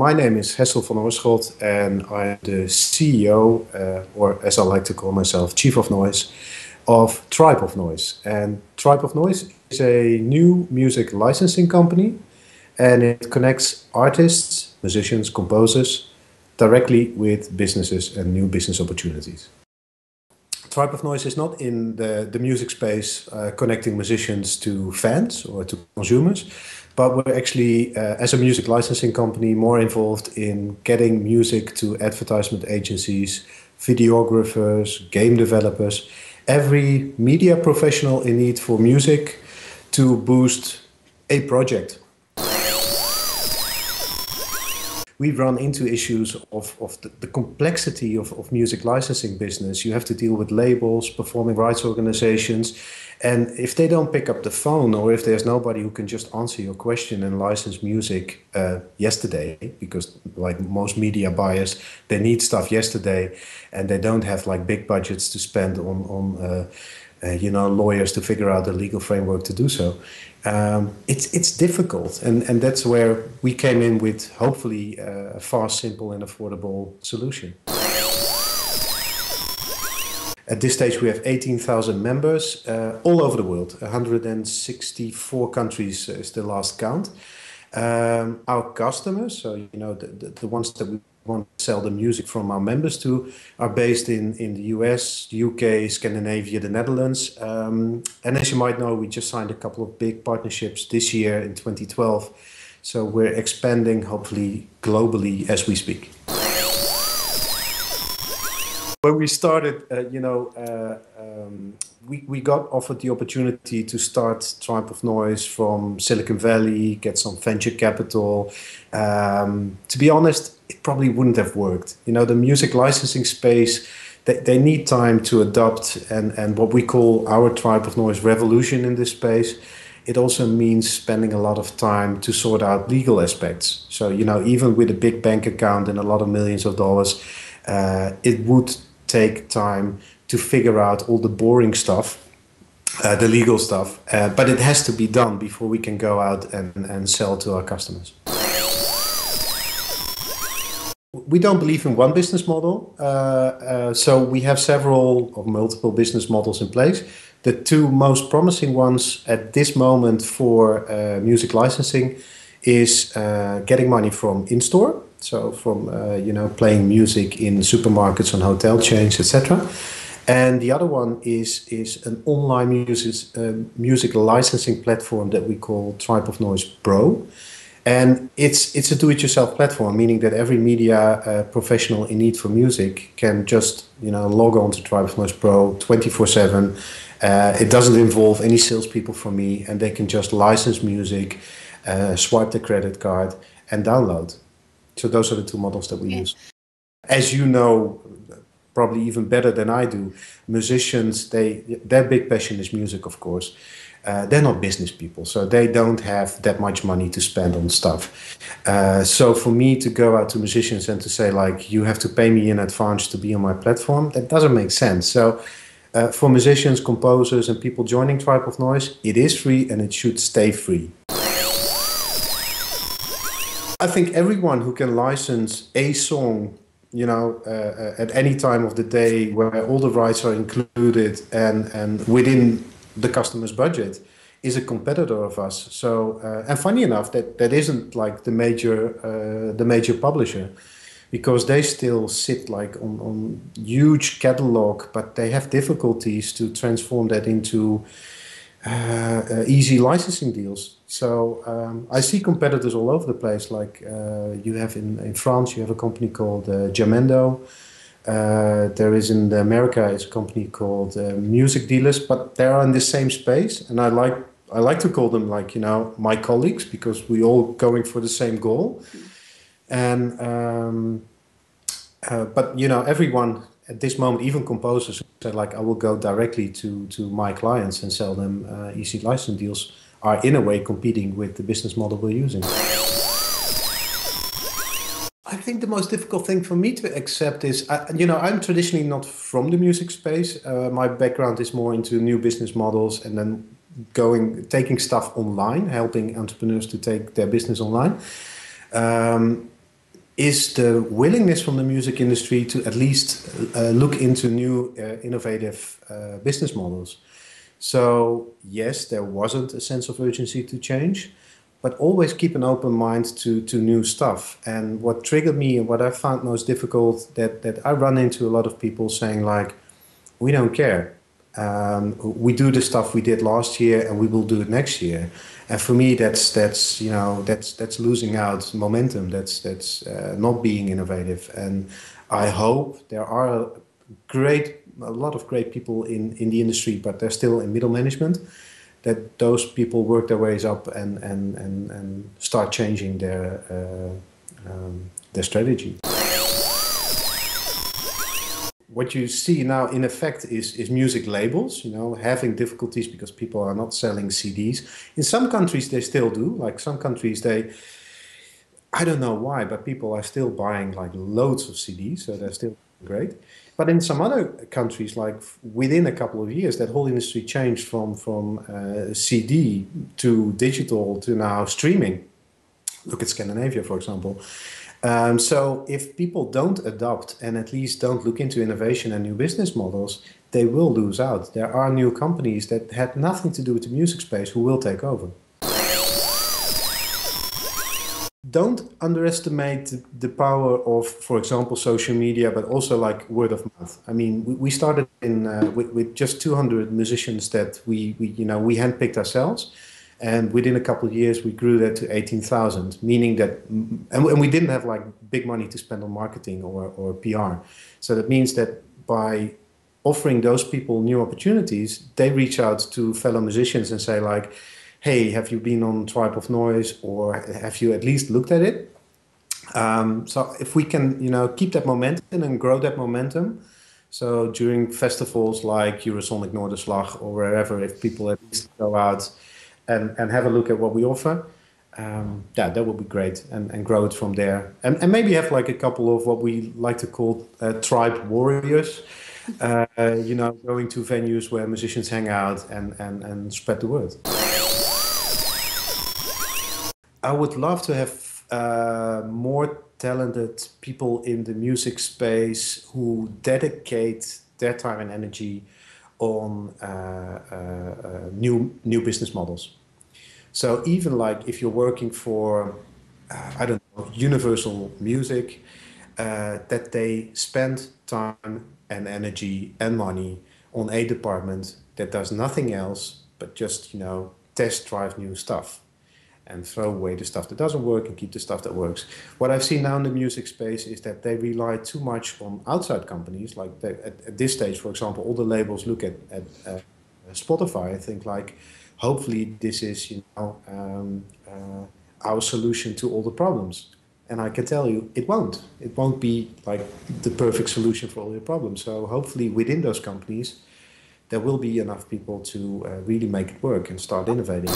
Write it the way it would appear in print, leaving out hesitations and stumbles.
my name is Hessel van Oorschot and I'm the CEO, or as I like to call myself, Chief of Noise, of Tribe of Noise. And Tribe of Noise is a new music licensing company, and it connects artists, musicians, composers directly with businesses and new business opportunities. Tribe of Noise is not in the music space connecting musicians to fans or to consumers, but we're actually, as a music licensing company, more involved in getting music to advertisement agencies, videographers, game developers, every media professional in need for music to boost a project. We run into issues of the complexity of music licensing business. You have to deal with labels, performing rights organizations, and if they don't pick up the phone, or if there's nobody who can just answer your question and license music yesterday, because like most media buyers, they need stuff yesterday, and they don't have like big budgets to spend on lawyers to figure out the legal framework to do so. It's difficult, and that's where we came in with hopefully a fast, simple and affordable solution. At this stage we have 18,000 members all over the world. 164 countries is the last count. Our customers, so the ones that we want to sell the music from our members to, are based in the US, UK, Scandinavia, the Netherlands. And as you might know, we just signed a couple of big partnerships this year in 2012. So we're expanding, hopefully, globally as we speak. When we started, we got offered the opportunity to start Tribe of Noise from Silicon Valley, get some venture capital. To be honest, it probably wouldn't have worked. The music licensing space, they need time to adopt, and what we call our Tribe of Noise revolution in this space, it also means spending a lot of time to sort out legal aspects. So, even with a big bank account and a lot of millions of dollars, it would take time to figure out all the boring stuff, the legal stuff, but it has to be done before we can go out and sell to our customers. We don't believe in one business model, so we have several or multiple business models in place. The two most promising ones at this moment for music licensing is getting money from in-store, so from playing music in supermarkets and hotel chains, etc. And the other one is an online music licensing platform that we call Tribe of Noise Pro. And it's a do-it-yourself platform, meaning that every media professional in need for music can just log on to Tribe of Noise Pro 24/7. It doesn't involve any salespeople from me, and they can just license music, swipe the credit card, and download. So those are the two models that we use. As you know, probably even better than I do, musicians, their big passion is music, of course. They're not business people, so they don't have that much money to spend on stuff. So for me to go out to musicians and to say, like, you have to pay me in advance to be on my platform, that doesn't make sense. So for musicians, composers, and people joining Tribe of Noise, it is free and it should stay free. I think everyone who can license a song, at any time of the day, where all the rights are included and within the customer's budget, is a competitor of us. So, and funny enough, that isn't like the major publisher, because they still sit like on huge catalog, but they have difficulties to transform that into easy licensing deals. So I see competitors all over the place. Like you have in France, you have a company called Jamendo. There is in America is a company called Music Dealers, but they are in the same space, and I like to call them like my colleagues, because we all going for the same goal. And but everyone at this moment, even composers, say like, I will go directly to my clients and sell them easy license deals, are in a way competing with the business model we're using. I think the most difficult thing for me to accept is, I'm traditionally not from the music space. My background is more into new business models, and then taking stuff online, helping entrepreneurs to take their business online. is the willingness from the music industry to at least look into new innovative business models. So yes, there wasn't a sense of urgency to change, but always keep an open mind to new stuff. And what triggered me and what I found most difficult, that I run into a lot of people saying like, we don't care. We do the stuff we did last year and we will do it next year. And for me, that's losing out momentum. That's not being innovative. And I hope there are a lot of great people in the industry, but they're still in middle management, that those people work their ways up and start changing their strategy. What you see now in effect is music labels, having difficulties because people are not selling CDs. In some countries they still do, like some countries I don't know why, but people are still buying like loads of CDs, so they're still great. But in some other countries, like within a couple of years, that whole industry changed from CD to digital to now streaming. Look at Scandinavia, for example. So if people don't adopt and at least don't look into innovation and new business models, they will lose out. There are new companies that had nothing to do with the music space who will take over. Don't underestimate the power of, for example, social media, but also like word of mouth. I mean, we started with just 200 musicians that we handpicked ourselves. And within a couple of years, we grew that to 18,000, meaning that, and we didn't have like big money to spend on marketing or PR. So that means that by offering those people new opportunities, they reach out to fellow musicians and say like, hey, have you been on Tribe of Noise, or have you at least looked at it? So if we can, keep that momentum and grow that momentum. So during festivals like Eurosonic Noorderslag or wherever, if people at least go out and have a look at what we offer, that would be great, and grow it from there. And maybe have like a couple of what we like to call tribe warriors, going to venues where musicians hang out and spread the word. I would love to have more talented people in the music space who dedicate their time and energy on new business models. So even like if you're working for, I don't know, Universal Music, that they spend time and energy and money on a department that does nothing else but just, test drive new stuff and throw away the stuff that doesn't work and keep the stuff that works. What I've seen now in the music space is that they rely too much on outside companies. Like at this stage, for example, all the labels look at Spotify and think like, hopefully this is our solution to all the problems. And I can tell you, it won't. It won't be like the perfect solution for all your problems. So hopefully within those companies, there will be enough people to really make it work and start innovating.